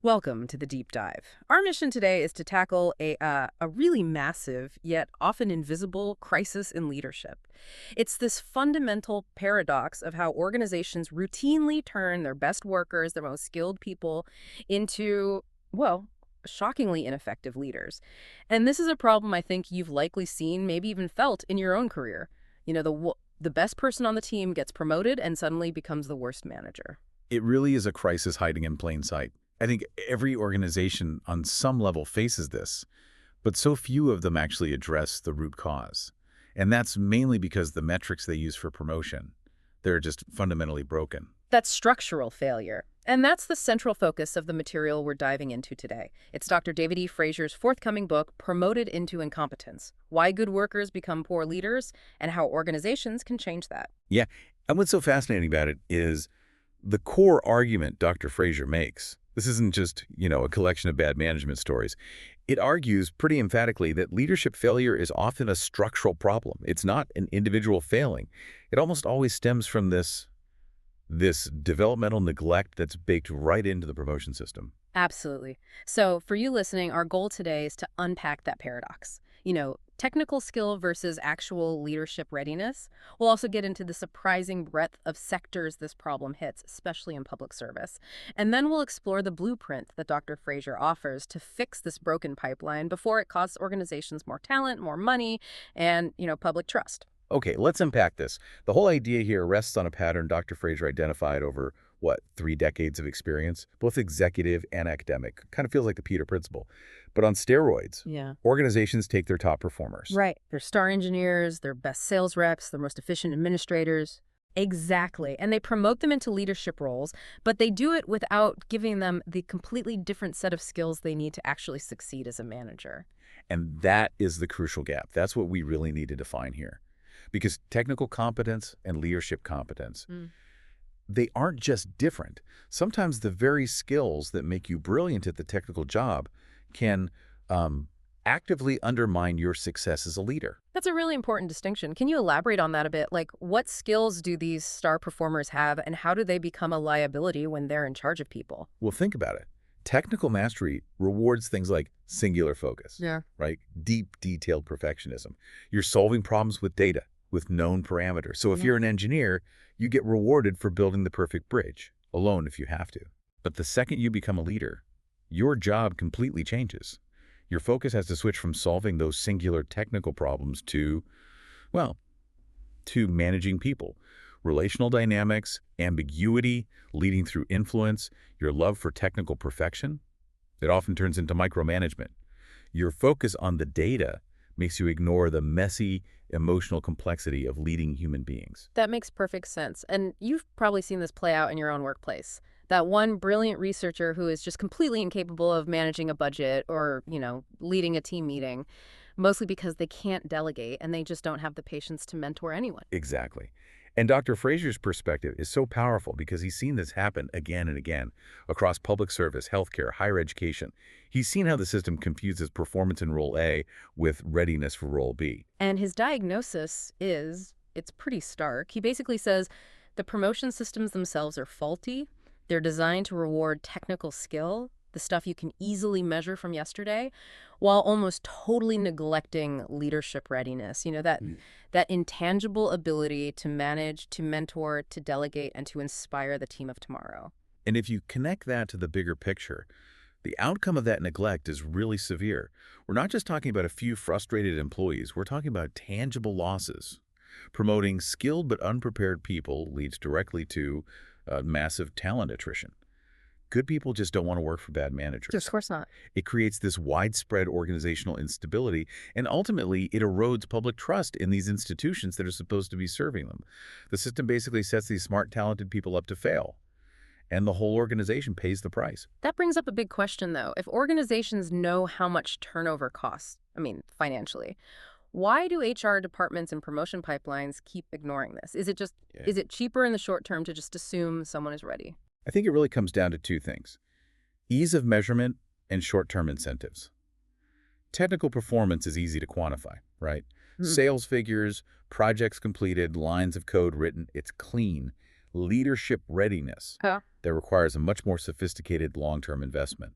Welcome to the deep dive. Our mission today is to tackle a really massive, yet often invisible crisis in leadership. It's this fundamental paradox of how organizations routinely turn their best workers, their most skilled people, into, well, shockingly ineffective leaders. And this is a problem I think you've likely seen, maybe even felt in your own career. The best person on the team gets promoted and suddenly becomes the worst manager. It really is a crisis hiding in plain sight. I think every organization on some level faces this, but so few of them actually address the root cause. And that's mainly because the metrics they use for promotion, they're just fundamentally broken. That's structural failure. And that's the central focus of the material we're diving into today. It's Dr. David E. Fraser's forthcoming book, Promoted into Incompetence: Why Good Workers Become Poor Leaders and How Organizations Can Change That. Yeah, and what's so fascinating about it is the core argument Dr. Fraser makes. This isn't just, a collection of bad management stories. It argues pretty emphatically that leadership failure is often a structural problem. It's not an individual failing. It almost always stems from this developmental neglect that's baked right into the promotion system. Absolutely. So for you listening, our goal today is to unpack that paradox. Technical skill versus actual leadership readiness. We'll also get into the surprising breadth of sectors this problem hits, especially in public service. And then we'll explore the blueprint that Dr. Fraser offers to fix this broken pipeline before it costs organizations more talent, more money, and, public trust. Okay, let's unpack this. The whole idea here rests on a pattern Dr. Fraser identified over, 3 decades of experience, both executive and academic. Kind of feels like the Peter Principle. But on steroids, Yeah. organizations take their top performers. Right. They're star engineers, they're best sales reps, they're most efficient administrators. Exactly. And they promote them into leadership roles, but they do it without giving them the completely different set of skills they need to actually succeed as a manager. And that is the crucial gap. That's what we really need to define here. Because technical competence and leadership competence, they aren't just different. Sometimes the very skills that make you brilliant at the technical job can actively undermine your success as a leader. That's a really important distinction. Can you elaborate on that a bit? Like, what skills do these star performers have, and how do they become a liability when they're in charge of people? Well, think about it. Technical mastery rewards things like singular focus, Yeah. right? Deep, detailed perfectionism. You're solving problems with data, with known parameters. So if Yeah. you're an engineer, you get rewarded for building the perfect bridge, alone if you have to. But the second you become a leader, your job completely changes. Your focus has to switch from solving those singular technical problems to, well, to managing people. Relational dynamics, ambiguity, leading through influence, your love for technical perfection, it often turns into micromanagement. Your focus on the data makes you ignore the messy, emotional complexity of leading human beings. That makes perfect sense. And you've probably seen this play out in your own workplace. That one brilliant researcher who is just completely incapable of managing a budget or, leading a team meeting, mostly because they can't delegate and they just don't have the patience to mentor anyone. Exactly. And Dr. Fraser's perspective is so powerful because he's seen this happen again and again across public service, healthcare, higher education. He's seen how the system confuses performance in role A with readiness for role B. And his diagnosis it's pretty stark. He basically says the promotion systems themselves are faulty. They're designed to reward technical skill, the stuff you can easily measure from yesterday, while almost totally neglecting leadership readiness. That intangible ability to manage, to mentor, to delegate, and to inspire the team of tomorrow. And if you connect that to the bigger picture, the outcome of that neglect is really severe. We're not just talking about a few frustrated employees. We're talking about tangible losses. Promoting skilled but unprepared people leads directly to massive talent attrition. Good people just don't want to work for bad managers. Of course not. It creates this widespread organizational instability, and ultimately it erodes public trust in these institutions that are supposed to be serving them. The system basically sets these smart, talented people up to fail, and the whole organization pays the price. That brings up a big question, though. If organizations know how much turnover costs, financially, why do HR departments and promotion pipelines keep ignoring this? Is it cheaper in the short term to just assume someone is ready? I think it really comes down to two things: ease of measurement and short-term incentives. Technical performance is easy to quantify, right? Hmm. Sales figures, projects completed, lines of code written, it's clean. leadership readiness Huh? that requires a much more sophisticated long-term investment.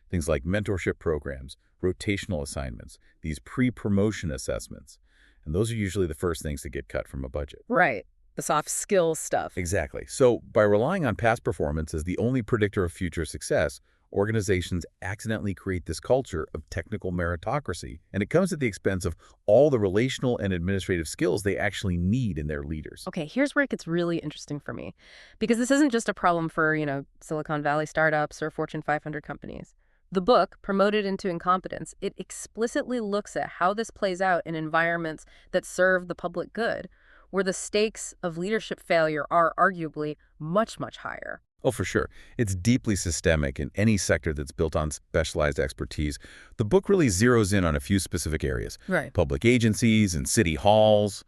Things like mentorship programs, rotational assignments, these pre-promotion assessments. And those are usually the first things to get cut from a budget. Right. The soft skills stuff. Exactly. So by relying on past performance as the only predictor of future success, organizations accidentally create this culture of technical meritocracy, and it comes at the expense of all the relational and administrative skills they actually need in their leaders. Okay, here's where it gets really interesting for me. Because this isn't just a problem for, Silicon Valley startups or Fortune 500 companies. The book, Promoted into Incompetence, it explicitly looks at how this plays out in environments that serve the public good, where the stakes of leadership failure are arguably much, much higher. Oh, for sure. It's deeply systemic in any sector that's built on specialized expertise. The book really zeroes in on a few specific areas. Right. Public agencies and city halls,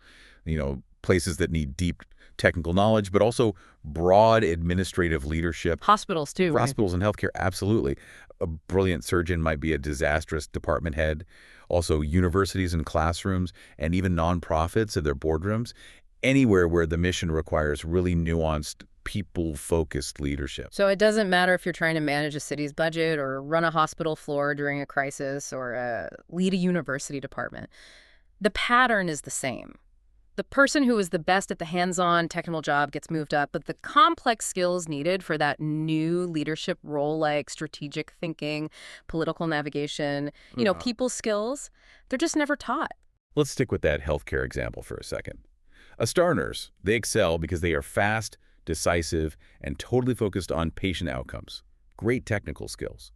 places that need deep technical knowledge, but also broad administrative leadership. Hospitals, too, right? Hospitals and healthcare, absolutely. A brilliant surgeon might be a disastrous department head. Also, universities and classrooms, and even nonprofits at their boardrooms. Anywhere where the mission requires really nuanced, people-focused leadership. So it doesn't matter if you're trying to manage a city's budget or run a hospital floor during a crisis or lead a university department. The pattern is the same. The person who is the best at the hands-on technical job gets moved up, but the complex skills needed for that new leadership role, like strategic thinking, political navigation, people skills, they're just never taught. Let's stick with that healthcare example for a second. A star nurse, they excel because they are fast, decisive, and totally focused on patient outcomes. Great technical skills.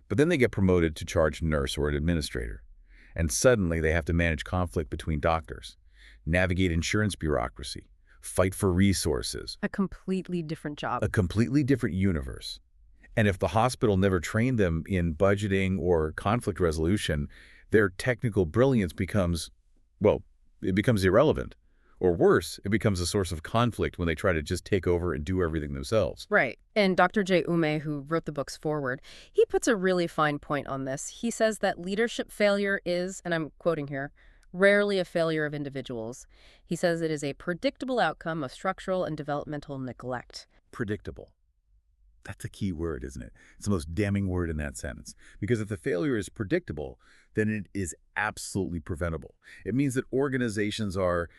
But then they get promoted to charge nurse or an administrator. And suddenly they have to manage conflict between doctors, navigate insurance bureaucracy, fight for resources. A completely different job. A completely different universe. And if the hospital never trained them in budgeting or conflict resolution, their technical brilliance becomes, it becomes irrelevant. Or worse, it becomes a source of conflict when they try to just take over and do everything themselves. Right. And Dr. Jay Ume, who wrote the book's foreword, he puts a really fine point on this. He says that leadership failure is, and I'm quoting here, rarely a failure of individuals. He says it is a predictable outcome of structural and developmental neglect. Predictable. That's a key word, isn't it? It's the most damning word in that sentence. Because if the failure is predictable, then it is absolutely preventable. It means that organizations are,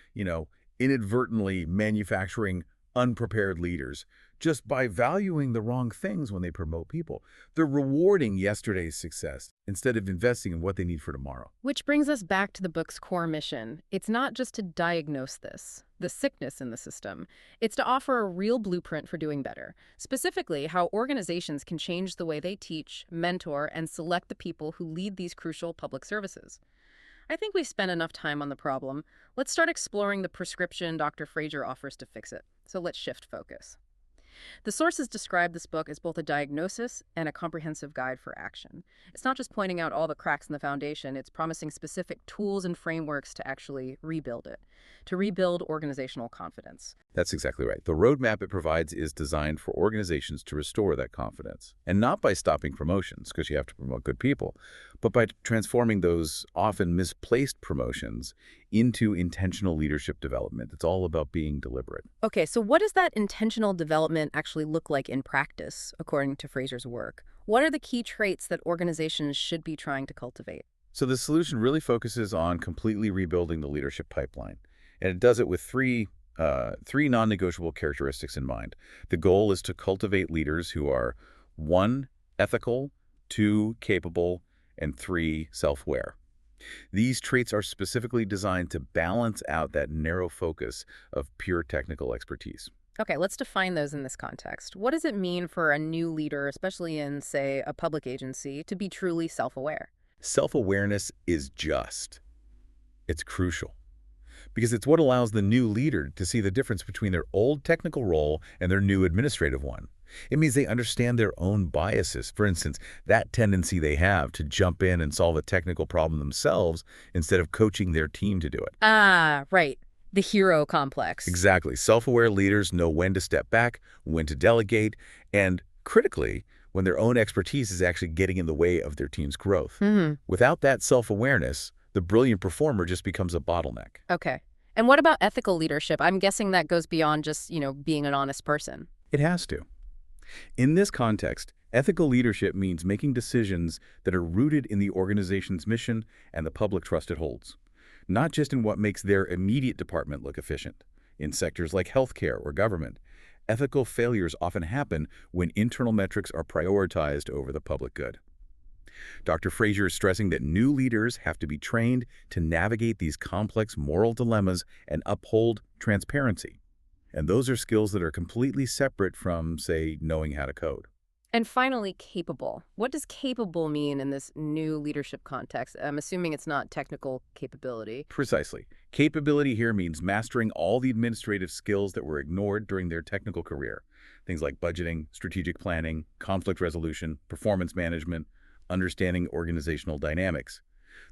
inadvertently manufacturing unprepared leaders just by valuing the wrong things when they promote people. They're rewarding yesterday's success instead of investing in what they need for tomorrow. Which brings us back to the book's core mission. It's not just to diagnose the sickness in the system. It's to offer a real blueprint for doing better. Specifically, how organizations can change the way they teach, mentor, and select the people who lead these crucial public services. I think we've spent enough time on the problem. Let's start exploring the prescription Dr. Fraser offers to fix it. So let's shift focus. The sources describe this book as both a diagnosis and a comprehensive guide for action. It's not just pointing out all the cracks in the foundation, it's promising specific tools and frameworks to actually rebuild it, to rebuild organizational confidence. That's exactly right. The roadmap it provides is designed for organizations to restore that confidence. And not by stopping promotions, because you have to promote good people, but by transforming those often misplaced promotions into intentional leadership development. It's all about being deliberate. Okay, so what does that intentional development actually look like in practice, according to Fraser's work? What are the key traits that organizations should be trying to cultivate? So the solution really focuses on completely rebuilding the leadership pipeline. And it does it with three non-negotiable characteristics in mind. The goal is to cultivate leaders who are 1, ethical, 2, capable, and 3, self-aware. These traits are specifically designed to balance out that narrow focus of pure technical expertise. Okay, let's define those in this context. What does it mean for a new leader, especially in, say, a public agency, to be truly self-aware? Self-awareness is it's crucial. Because it's what allows the new leader to see the difference between their old technical role and their new administrative one. It means they understand their own biases. For instance, that tendency they have to jump in and solve a technical problem themselves instead of coaching their team to do it. Ah, right. The hero complex. Exactly. Self-aware leaders know when to step back, when to delegate, and critically, when their own expertise is actually getting in the way of their team's growth. Mm-hmm. Without that self-awareness, the brilliant performer just becomes a bottleneck. Okay. And what about ethical leadership? I'm guessing that goes beyond just, being an honest person. It has to. In this context, ethical leadership means making decisions that are rooted in the organization's mission and the public trust it holds, not just in what makes their immediate department look efficient. In sectors like healthcare or government, ethical failures often happen when internal metrics are prioritized over the public good. Dr. Fraser is stressing that new leaders have to be trained to navigate these complex moral dilemmas and uphold transparency. And those are skills that are completely separate from, say, knowing how to code. And finally, capable. What does capable mean in this new leadership context? I'm assuming it's not technical capability. Precisely. Capability here means mastering all the administrative skills that were ignored during their technical career. Things like budgeting, strategic planning, conflict resolution, performance management, understanding organizational dynamics.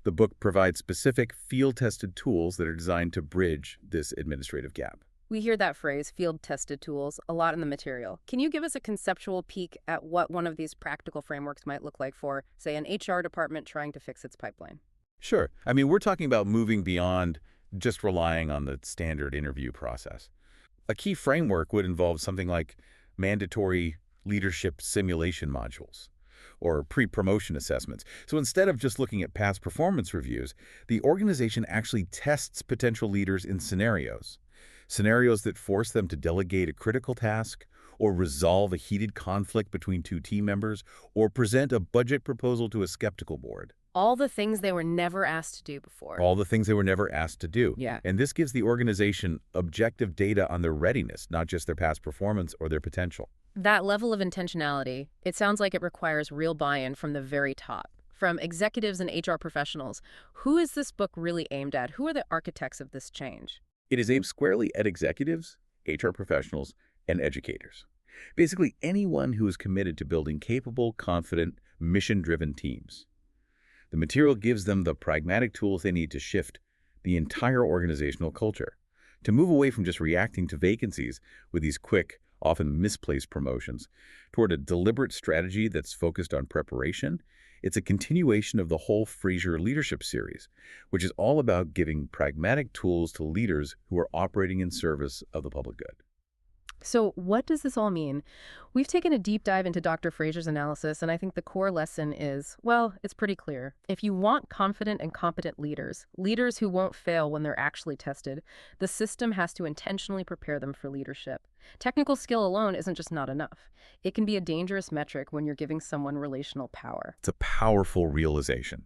The book provides specific field-tested tools that are designed to bridge this administrative gap. We hear that phrase, field-tested tools, a lot in the material. Can you give us a conceptual peek at what one of these practical frameworks might look like for, say, an HR department trying to fix its pipeline? Sure. I mean, we're talking about moving beyond just relying on the standard interview process. A key framework would involve something like mandatory leadership simulation modules or pre-promotion assessments. So instead of just looking at past performance reviews, the organization actually tests potential leaders in scenarios that force them to delegate a critical task or resolve a heated conflict between two team members or present a budget proposal to a skeptical board. All the things they were never asked to do before. All the things they were never asked to do. Yeah. And this gives the organization objective data on their readiness, not just their past performance or their potential. That level of intentionality, it sounds like it requires real buy-in from the very top, from executives and HR professionals. Who is this book really aimed at? Who are the architects of this change? It is aimed squarely at executives, HR professionals, and educators. Basically, anyone who is committed to building capable, confident, mission-driven teams. The material gives them the pragmatic tools they need to shift the entire organizational culture, to move away from just reacting to vacancies with these quick, often misplaced promotions, toward a deliberate strategy that's focused on preparation. It's a continuation of the whole Fraser leadership series, which is all about giving pragmatic tools to leaders who are operating in service of the public good. So what does this all mean? We've taken a deep dive into Dr. Fraser's analysis, and I think the core lesson is, well, it's pretty clear. If you want confident and competent leaders, leaders who won't fail when they're actually tested, the system has to intentionally prepare them for leadership. Technical skill alone isn't just not enough. It can be a dangerous metric when you're giving someone relational power. It's a powerful realization,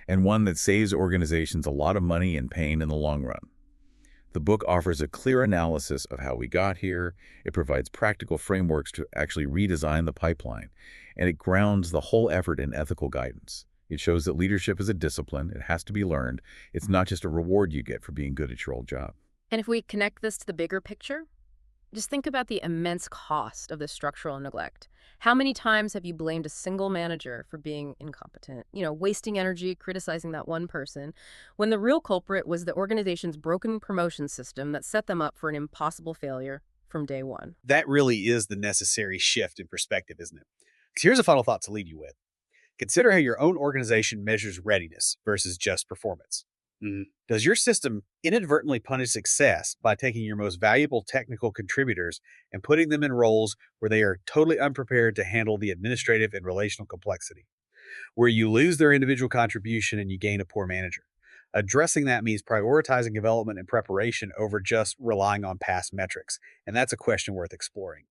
and one that saves organizations a lot of money and pain in the long run. The book offers a clear analysis of how we got here, it provides practical frameworks to actually redesign the pipeline, and it grounds the whole effort in ethical guidance. It shows that leadership is a discipline, it has to be learned, it's not just a reward you get for being good at your old job. And if we connect this to the bigger picture, just think about the immense cost of this structural neglect. How many times have you blamed a single manager for being incompetent, wasting energy criticizing that one person, when the real culprit was the organization's broken promotion system that set them up for an impossible failure from day one? That really is the necessary shift in perspective, isn't it? 'Cause here's a final thought to leave you with. Consider how your own organization measures readiness versus just performance. Does your system inadvertently punish success by taking your most valuable technical contributors and putting them in roles where they are totally unprepared to handle the administrative and relational complexity, where you lose their individual contribution and you gain a poor manager? Addressing that means prioritizing development and preparation over just relying on past metrics, and that's a question worth exploring.